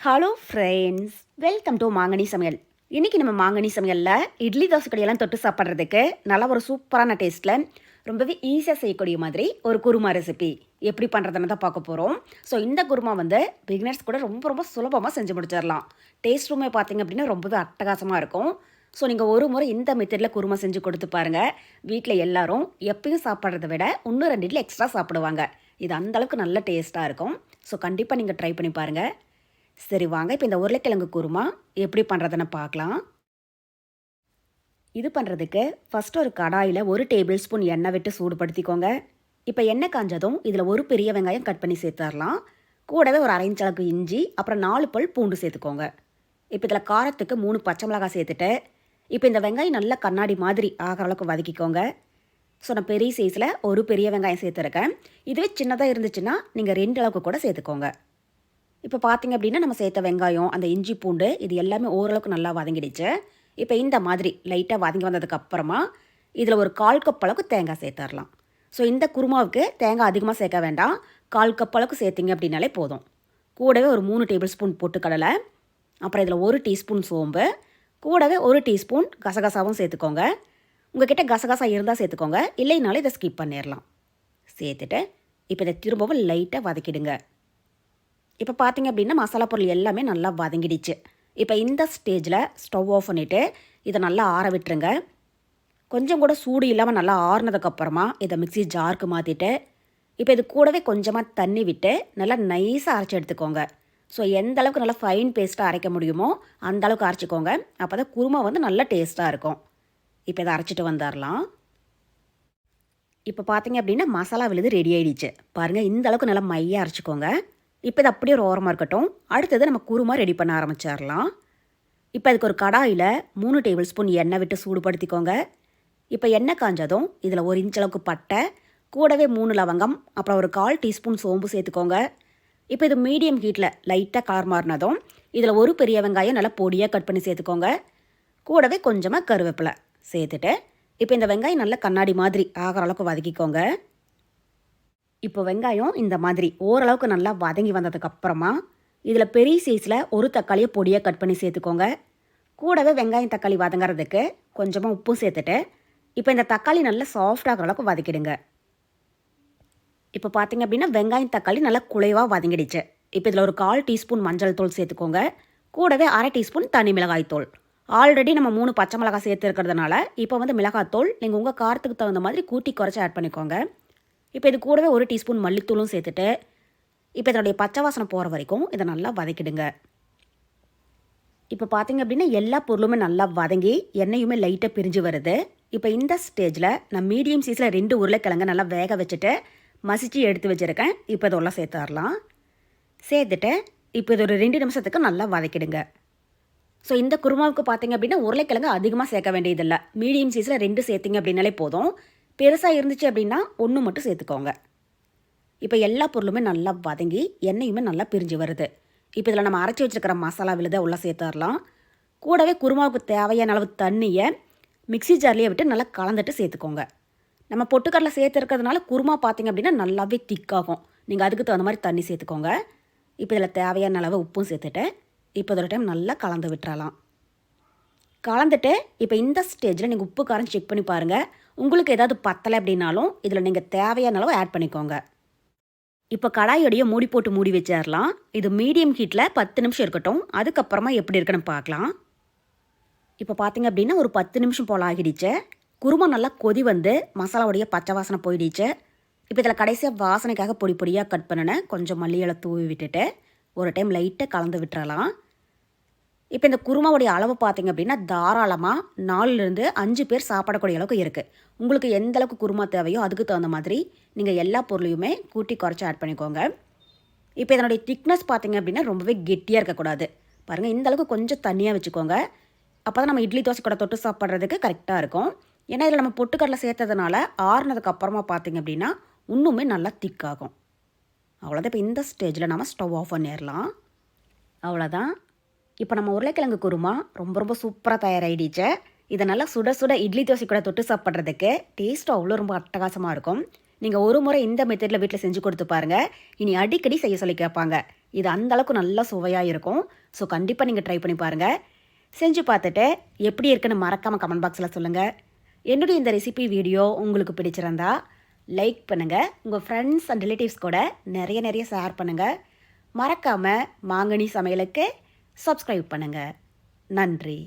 Hello friends, welcome to மாங்கனி சமையல். இன்றைக்கி நம்ம மாங்கனி சமையலில் இட்லி தோசை கடையெல்லாம் தொட்டு சாப்பிட்றதுக்கு நல்ல ஒரு சூப்பரான டேஸ்ட்டில் ரொம்பவே ஈஸியாக செய்யக்கூடிய மாதிரி ஒரு குருமா ரெசிபி எப்படி பண்ணுறதுன்னு தான் பார்க்க போகிறோம். ஸோ இந்த குருமா பிகினர்ஸ் கூட ரொம்ப ரொம்ப சுலபமாக செஞ்சு முடிச்சிடலாம். டேஸ்ட்டுமே பார்த்திங்க அப்படின்னா ரொம்பவே அட்டகாசமாக இருக்கும். ஸோ நீங்கள் ஒரு முறை இந்த மெத்தடில் குருமா செஞ்சு கொடுத்து பாருங்கள். வீட்டில் எல்லாரும் எப்பயும் சாப்பிட்றத விட இன்னும் 2 இட்லி எக்ஸ்ட்ரா சாப்பிடுவாங்க. இது அந்தளவுக்கு நல்ல டேஸ்ட்டாக இருக்கும். ஸோ கண்டிப்பாக நீங்கள் ட்ரை பண்ணி பாருங்கள். சரி வாங்க, இப்போ இந்த உருளைக்கிழங்கு குருமா எப்படி பண்ணுறதுன்னு பார்க்கலாம். இது பண்ணுறதுக்கு ஃபஸ்ட்டு ஒரு கடாயில் 1 டேபிள் ஸ்பூன் எண்ணெய் விட்டு சூடுபடுத்திக்கோங்க. இப்போ எண்ணெய் காஞ்சதும் இதில் ஒரு பெரிய வெங்காயம் கட் பண்ணி சேர்த்துடலாம். கூடவே ஒரு 1/2 இன்ச் அளவுக்கு இஞ்சி, அப்புறம் 4 பல் பூண்டு சேர்த்துக்கோங்க. இப்போ இதில் காரத்துக்கு 3 பச்சை மிளகாய் சேர்த்துட்டு இப்போ இந்த வெங்காயம் நல்லா கண்ணாடி மாதிரி ஆகிற அளவுக்கு வதக்கிக்கோங்க. ஸோ நான் பெரிய சைஸில் ஒரு பெரிய வெங்காயம் சேர்த்துருக்கேன். இதுவே சின்னதாக இருந்துச்சுன்னா நீங்கள் 2 அளவுக்கு கூட சேர்த்துக்கோங்க. இப்போ பார்த்திங்க அப்படின்னா நம்ம சேர்த்த வெங்காயம், அந்த இஞ்சி பூண்டு இது எல்லாமே ஓரளவுக்கு நல்லா வதங்கிடுச்சு. இப்போ இந்த மாதிரி லைட்டாக வதங்கி வந்ததுக்கப்புறமா இதில் ஒரு 1/4 கப் அளவுக்கு தேங்காய் சேர்த்துடலாம். ஸோ இந்த குருமாவுக்கு தேங்காய் அதிகமாக சேர்க்க வேண்டாம். 1/4 கப் அளவுக்கு சேர்த்திங்க அப்படின்னாலே போதும். கூடவே ஒரு 3 டேபிள் ஸ்பூன் பொட்டுக்கடலை, அப்புறம் இதில் 1 டீஸ்பூன் சோம்பு, கூடவே 1 டீஸ்பூன் கசகசாவும் சேர்த்துக்கோங்க. உங்கள்கிட்ட கசகசா இருந்தால் சேர்த்துக்கோங்க, இல்லைனாலும் இதை ஸ்கிப் பண்ணிடலாம். சேர்த்துட்டு இப்போ இதை திரும்பவும் லைட்டாக வதக்கிடுங்க. இப்போ பார்த்திங்க அப்படின்னா மசாலா பொருள் எல்லாமே நல்லா வதங்கிடுச்சு. இப்போ இந்த ஸ்டேஜில் ஸ்டவ் ஆஃப் பண்ணிவிட்டு இதை நல்லா ஆற விட்டுருங்க. கொஞ்சம் கூட சூடு இல்லாமல் நல்லா ஆறுனதுக்கப்புறமா இதை மிக்ஸி ஜாருக்கு மாற்றிட்டு இப்போ இது கூடவே கொஞ்சமாக தண்ணி விட்டு நல்லா நைஸாக அரைச்சி எடுத்துக்கோங்க. ஸோ எந்த அளவுக்கு நல்லா ஃபைன் பேஸ்ட்டாக அரைக்க முடியுமோ அந்த அளவுக்கு அரைச்சிக்கோங்க. அப்போ தான் குருமா நல்ல டேஸ்ட்டாக இருக்கும். இப்போ இதை அரைச்சிட்டு வந்துடலாம். இப்போ பார்த்திங்க அப்படின்னா மசாலா விழுது ரெடி ஆகிடுச்சு. பாருங்கள், இந்த அளவுக்கு நல்லா மையாக அரைச்சிக்கோங்க. இப்போ இது அப்படியே ஒரு ஓரமாக இருக்கட்டும். அடுத்தது நம்ம குருமா ரெடி பண்ண ஆரம்பிச்சிடலாம். இப்போ அதுக்கு ஒரு கடாயில் 3 டேபிள் ஸ்பூன் எண்ணெய் விட்டு சூடுபடுத்திக்கோங்க. இப்போ எண்ணெய் காஞ்சதும் இதில் 1 இன்ச் அளவுக்கு பட்டை, கூடவே 3 லவங்கம், அப்புறம் ஒரு 1/4 டீஸ்பூன் சோம்பு சேர்த்துக்கோங்க. இப்போ இது மீடியம் ஹீட்டில் லைட்டாக கலர் மாறினதும் இதில் ஒரு பெரிய வெங்காயம் நல்லா பொடியாக கட் பண்ணி சேர்த்துக்கோங்க. கூடவே கொஞ்சமாக கருவேப்பிலை சேர்த்துட்டு இப்போ இந்த வெங்காயம் நல்லா கண்ணாடி மாதிரி ஆகிற அளவுக்கு வதக்கிக்கோங்க. இப்போ வெங்காயம் இந்த மாதிரி ஓரளவுக்கு நல்லா வதங்கி வந்ததுக்கப்புறமா இதில் பெரிய சைஸில் ஒரு தக்காளியை பொடியாக கட் பண்ணி சேர்த்துக்கோங்க. கூடவே வெங்காயம் தக்காளி வதங்கிறதுக்கு கொஞ்சமாக உப்பும் சேர்த்துட்டு இப்போ இந்த தக்காளி நல்லா சாஃப்டாகிற அளவுக்கு வதக்கிடுங்க. இப்போ பார்த்திங்க அப்படின்னா வெங்காயம் தக்காளி நல்லா குழைவாக வதங்கிடுச்சு. இப்போ இதில் ஒரு 1/4 டீஸ்பூன் மஞ்சள் தூள் சேர்த்துக்கோங்க. கூடவே 1/2 டீஸ்பூன் தனி மிளகாய் தூள். ஆல்ரெடி நம்ம 3 பச்சை மிளகாய் சேர்த்துருக்கிறதுனால இப்போ மிளகாத்தூள் நீங்கள் உங்கள் காரத்துக்கு தகுந்த மாதிரி கூட்டி குறைச்சி ஆட் பண்ணிக்கோங்க. இப்போ இது கூடவே 1 டீஸ்பூன் மல்லித்தூளும் சேர்த்துட்டு இப்போ இதனுடைய பச்சை வாசனை போகிற வரைக்கும் இதை நல்லா வதக்கிடுங்க. இப்போ பார்த்திங்க அப்படின்னா எல்லா பொருளுமே நல்லா வதங்கி எண்ணெயுமே லைட்டாக பிரிஞ்சு வருது. இப்போ இந்த ஸ்டேஜில் நான் மீடியம் சைஸில் 2 உருளைக்கிழங்கு நல்லா வேக வச்சுட்டு மசிச்சு எடுத்து வச்சுருக்கேன். இப்போ இதெல்லாம் சேர்த்துடலாம். சேர்த்துட்டு இப்போ இது ஒரு 2 நிமிஷத்துக்கு நல்லா வதக்கிடுங்க. ஸோ இந்த குருமாவுக்கு பார்த்திங்க அப்படின்னா உருளைக்கிழங்கு அதிகமாக சேர்க்க வேண்டியதில்லை. மீடியம் சைஸில் 2 சேர்த்திங்க அப்படின்னாலே போதும். பெருசாக இருந்துச்சு அப்படின்னா 1 மட்டும் சேர்த்துக்கோங்க. இப்போ எல்லா பொருளுமே நல்லா வதங்கி எண்ணெயுமே நல்லா பிரிஞ்சு வருது. இப்போ இதில் நம்ம அரைச்சி வச்சுருக்கிற மசாலா விழுதை உள்ள சேர்த்துடலாம். கூடவே குருமாவுக்கு தேவையான அளவு தண்ணியை மிக்ஸி ஜார்லேயே விட்டு நல்லா கலந்துட்டு சேர்த்துக்கோங்க. நம்ம பொட்டுக்கடலை சேர்த்துருக்கிறதுனால குருமா பார்த்திங்க அப்படின்னா நல்லாவே திக்காகும். நீங்கள் அதுக்கு தகுந்த மாதிரி தண்ணி சேர்த்துக்கோங்க. இப்போ இதில் தேவையான அளவு உப்பும் சேர்த்துட்டு இப்போ ஒரு டைம் நல்லா கலந்து விட்டுறலாம். கலந்துட்டு இப்போ இந்த ஸ்டேஜில் நீங்கள் உப்பு காரம் செக் பண்ணி பாருங்கள். உங்களுக்கு ஏதாவது பத்தலை அப்படின்னாலும் இதில் நீங்கள் தேவையான அளவு ஆட் பண்ணிக்கோங்க. இப்போ கடாயோடைய மூடி போட்டு மூடி வச்சிடலாம். இது மீடியம் ஹீட்டில் 10 நிமிஷம் இருக்கட்டும். அதுக்கப்புறமா எப்படி இருக்குன்னு பார்க்கலாம். இப்போ பார்த்திங்க அப்படின்னா ஒரு 10 நிமிஷம் போல் ஆகிடுச்சு. குருமா நல்லா கொதி மசாலாவுடைய பச்சை வாசனை போயிடுச்சு. இப்போ இதில் கடைசியாக வாசனைக்காக பொடி பொடியாக கட் பண்ணின கொஞ்சம் மல்லி இலை தூவி விட்டுட்டு ஒரு டைம் லைட்டாக கலந்து விட்டுறலாம். இப்போ இந்த குருமாவுடைய அளவு பார்த்திங்க அப்படின்னா தாராளமாக 4லேருந்து 5 பேர் சாப்பிடக்கூடிய அளவுக்கு இருக்குது. உங்களுக்கு எந்த அளவுக்கு குருமா தேவையோ அதுக்கு தகுந்த மாதிரி நீங்கள் எல்லா பொருளையுமே கூட்டி குறைச்சி ஆட் பண்ணிக்கோங்க. இப்போ இதனுடைய திக்னஸ் பார்த்திங்க அப்படின்னா ரொம்பவே கெட்டியாக இருக்கக்கூடாது. பாருங்கள், இந்த அளவுக்கு கொஞ்சம் தண்ணியாக வச்சுக்கோங்க. அப்போ தான் நம்ம இட்லி தோசை கூட தொட்டு சாப்பிட்றதுக்கு கரெக்டாக இருக்கும். ஏன்னா இதில் நம்ம பொட்டுக்கடலை சேர்த்ததுனால ஆறுனதுக்கப்புறமா பார்த்திங்க அப்படின்னா இன்னுமே நல்லா திக்காகும். அவ்வளோதான். இப்போ இந்த ஸ்டேஜில் நம்ம ஸ்டவ் ஆஃப் பண்ணிடலாம். அவ்வளோதான். இப்போ நம்ம உருளைக்கிழங்கு குருமா ரொம்ப ரொம்ப சூப்பராக தயாராகிடுச்சு. இதை நல்லா சுட சுட இட்லி தோசை கூட தொட்டு சாப்பிட்றதுக்கு டேஸ்ட்டு அவ்வளோ ரொம்ப அட்டகாசமாக இருக்கும். நீங்கள் ஒரு முறை இந்த மெத்தடில் வீட்டில் செஞ்சு கொடுத்து பாருங்கள். இனி அடிக்கடி செய்ய சொல்லி கேட்பாங்க. இது அந்தளவுக்கு நல்லா சுவையாக இருக்கும். ஸோ கண்டிப்பாக நீங்கள் ட்ரை பண்ணி பாருங்கள். செஞ்சு பார்த்துட்டு எப்படி இருக்குன்னு மறக்காமல் கமெண்ட் பாக்ஸில் சொல்லுங்கள். என்னுடைய இந்த ரெசிபி வீடியோ உங்களுக்கு பிடிச்சிருந்தா லைக் பண்ணுங்கள். உங்கள் ஃப்ரெண்ட்ஸ் அண்ட் ரிலேட்டிவ்ஸ் கூட நிறைய ஷேர் பண்ணுங்கள். மறக்காமல் மாங்கனி சமையலுக்கு சப்ஸ்கிரைப் பண்ணுங்கள். நன்றி.